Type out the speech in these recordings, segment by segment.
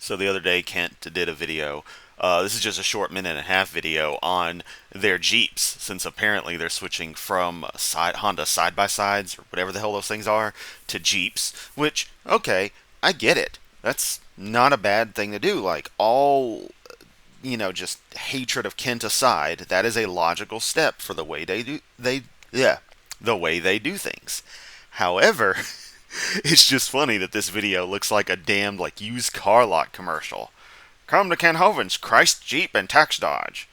So the other day, Kent did a video. This is just a short minute and a half video on their Jeeps, since apparently they're switching from Honda side by sides or whatever the hell those things are to Jeeps. Which, okay, I get it. That's not a bad thing to do. Like all, just hatred of Kent aside, that is a logical step for the way the way they do things. However, it's just funny that this video looks like a damned used car lot commercial. Come to Ken Hovind's Christ Jeep and Tax Dodge,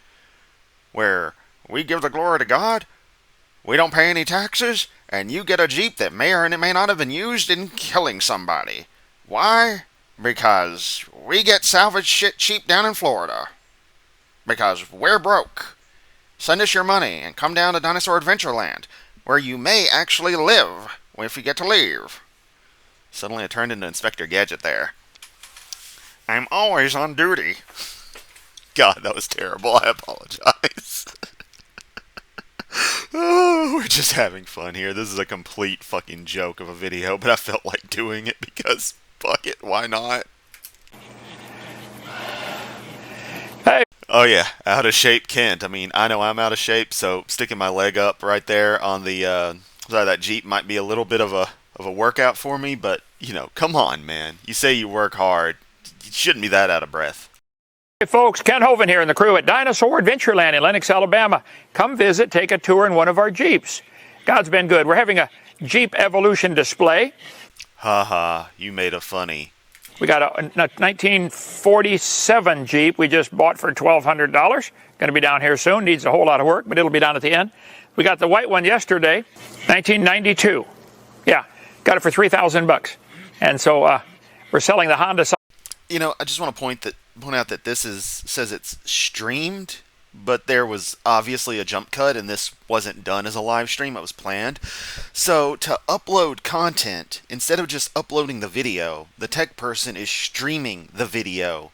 where we give the glory to God, we don't pay any taxes, and you get a Jeep that may or may not have been used in killing somebody. Why? Because we get salvage shit cheap down in Florida. Because we're broke. Send us your money and come down to Dinosaur Adventureland, where you may actually live if you get to leave. Suddenly I turned into Inspector Gadget there. I'm always on duty. God, that was terrible. I apologize. Oh, we're just having fun here. This is a complete fucking joke of a video, but I felt like doing it because fuck it, why not? Hey. Oh yeah, out of shape Kent. I mean, I know I'm out of shape, so sticking my leg up right there on the side of that Jeep might be a little bit of a workout for me, but come on, man. You say you work hard. You shouldn't be that out of breath. Hey folks, Ken Hovind here and the crew at Dinosaur Adventureland in Lenox, Alabama. Come visit, take a tour in one of our Jeeps. God's been good. We're having a Jeep Evolution display. Haha, you made a funny. We got a 1947 Jeep we just bought for $1,200. Going to be down here soon. Needs a whole lot of work, but it'll be down at the end. We got the white one yesterday, 1992. Yeah, got it for $3,000. And so we're selling the Honda. I just want to point out that this says it's streamed, but there was obviously a jump cut, and this wasn't done as a live stream. It was planned. So to upload content, instead of just uploading the video, the tech person is streaming the video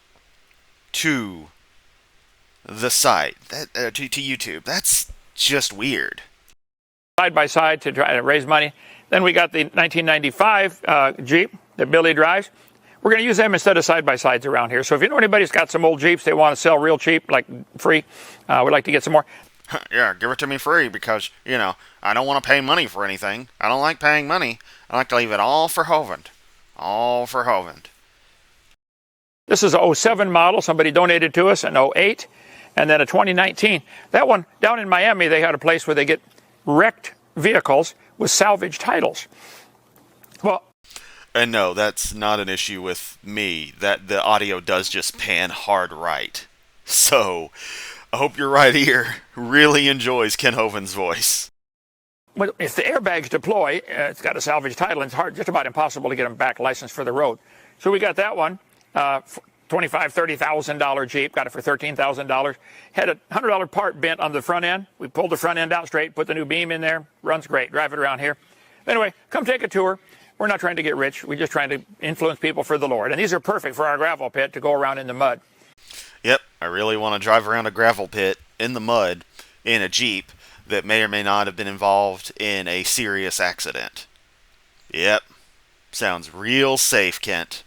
to the site, to YouTube. That's just weird. Side by side to try to raise money. Then we got the 1995 Jeep that Billy drives. We're going to use them instead of side-by-sides around here. So if you know anybody who's got some old Jeeps they want to sell real cheap, like free, we'd like to get some more. Yeah, give it to me free because, I don't want to pay money for anything. I don't like paying money. I like to leave it all for Hovind. All for Hovind. This is a 07 model. Somebody donated to us, an 08, and then a 2019. That one, down in Miami, they had a place where they get wrecked vehicles with salvage titles. Well, and no, that's not an issue with me. That the audio does just pan hard right. So, I hope your right ear really enjoys Ken Hovind's voice. Well, if the airbags deploy, it's got a salvage title, and it's hard, just about impossible to get them back licensed for the road. So we got that one, $30,000 Jeep, got it for $13,000. Had a $100 part bent on the front end. We pulled the front end out straight, put the new beam in there. Runs great. Drive it around here. Anyway, come take a tour. We're not trying to get rich. We're just trying to influence people for the Lord. And these are perfect for our gravel pit to go around in the mud. Yep, I really want to drive around a gravel pit in the mud in a Jeep that may or may not have been involved in a serious accident. Yep, sounds real safe, Kent.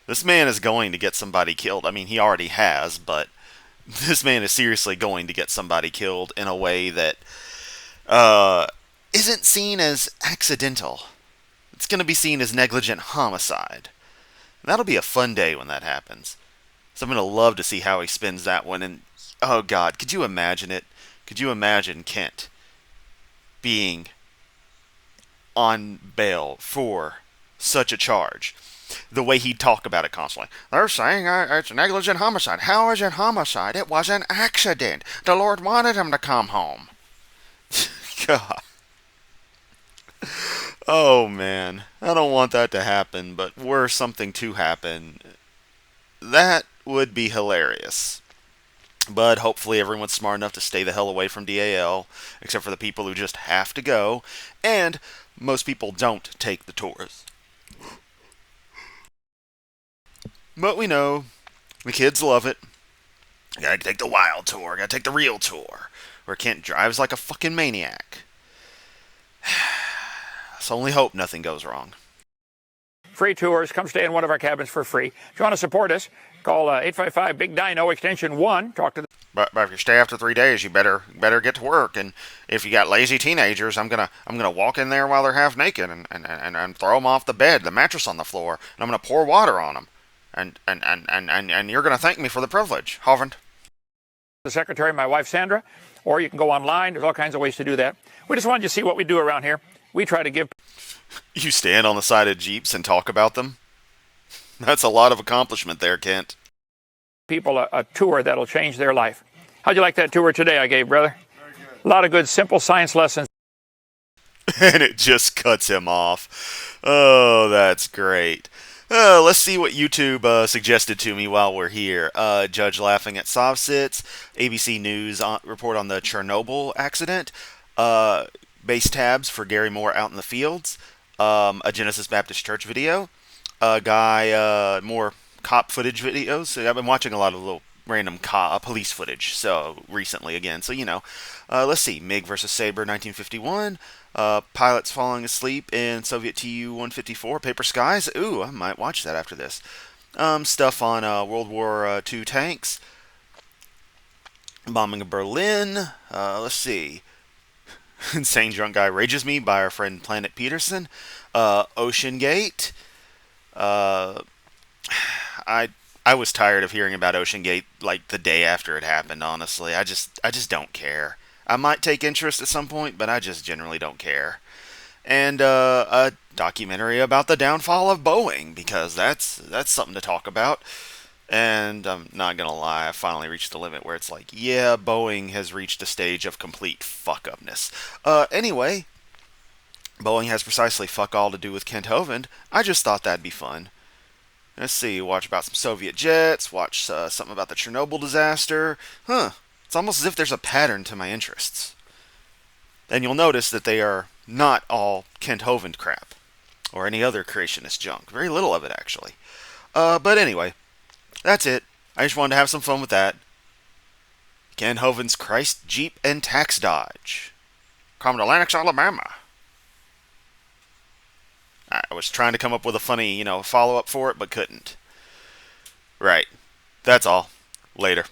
This man is going to get somebody killed. I mean, he already has, but this man is seriously going to get somebody killed in a way that isn't seen as accidental. It's going to be seen as negligent homicide. And that'll be a fun day when that happens. So I'm going to love to see how he spins that one. And, oh God, could you imagine it? Could you imagine Kent being on bail for such a charge? The way he'd talk about it constantly. They're saying it's negligent homicide. How is it homicide? It was an accident. The Lord wanted him to come home. God. Oh man, I don't want that to happen, but were something to happen, that would be hilarious. But hopefully everyone's smart enough to stay the hell away from DAL, except for the people who just have to go, and most people don't take the tours. But we know, the kids love it. You gotta take the wild tour, gotta take the real tour, where Kent drives like a fucking maniac. Let's only hope nothing goes wrong. free tours. Come stay in one of our cabins for free. If you want to support us, call 855-BIG-DINO, extension 1. Talk to the But if you stay after 3 days, you better get to work. And if you got lazy teenagers, I'm gonna walk in there while they're half naked and throw them off the bed, the mattress on the floor, and I'm gonna pour water on them. And you're gonna thank me for the privilege, Hovind. secretary, my wife Sandra, or you can go online. There's all kinds of ways to do that. We just wanted you to see what we do around here. We try to give You stand on the side of Jeeps and talk about them? That's a lot of accomplishment there, Kent. people a tour that'll change their life. How'd you like that tour today I gave, brother? Very good. A lot of good, simple science lessons. And it just cuts him off. Oh, that's great. Let's see what YouTube suggested to me while we're here. Judge laughing at Sovsits, ABC News report on the Chernobyl accident, base tabs for Gary Moore out in the fields, a Genesis Baptist Church video, a guy, more cop footage videos. So I've been watching a lot of little random police footage so recently again. So, let's see. MiG versus Sabre 1951. Pilots falling asleep in Soviet Tu-154, Paper Skies. Ooh, I might watch that after this. Stuff on World War II tanks. Bombing of Berlin. Let's see. Insane Drunk Guy Rages Me by our friend Planet Peterson. Ocean Gate. I was tired of hearing about Ocean Gate like the day after it happened, honestly. I just don't care. I might take interest at some point, but I just generally don't care. And a documentary about the downfall of Boeing, because that's something to talk about. And I'm not gonna lie, I finally reached the limit where it's like, yeah, Boeing has reached a stage of complete fuck-upness. Anyway, Boeing has precisely fuck all to do with Kent Hovind. I just thought that'd be fun. Let's see, watch about some Soviet jets, watch something about the Chernobyl disaster. It's almost as if there's a pattern to my interests. And you'll notice that they are not all Kent Hovind crap, or any other creationist junk. Very little of it, actually. But anyway, that's it. I just wanted to have some fun with that. Kent Hovind's Christ, Jeep, and Tax Dodge. Come to Lenox, Alabama. I was trying to come up with a funny, follow-up for it, but couldn't. Right. That's all. Later.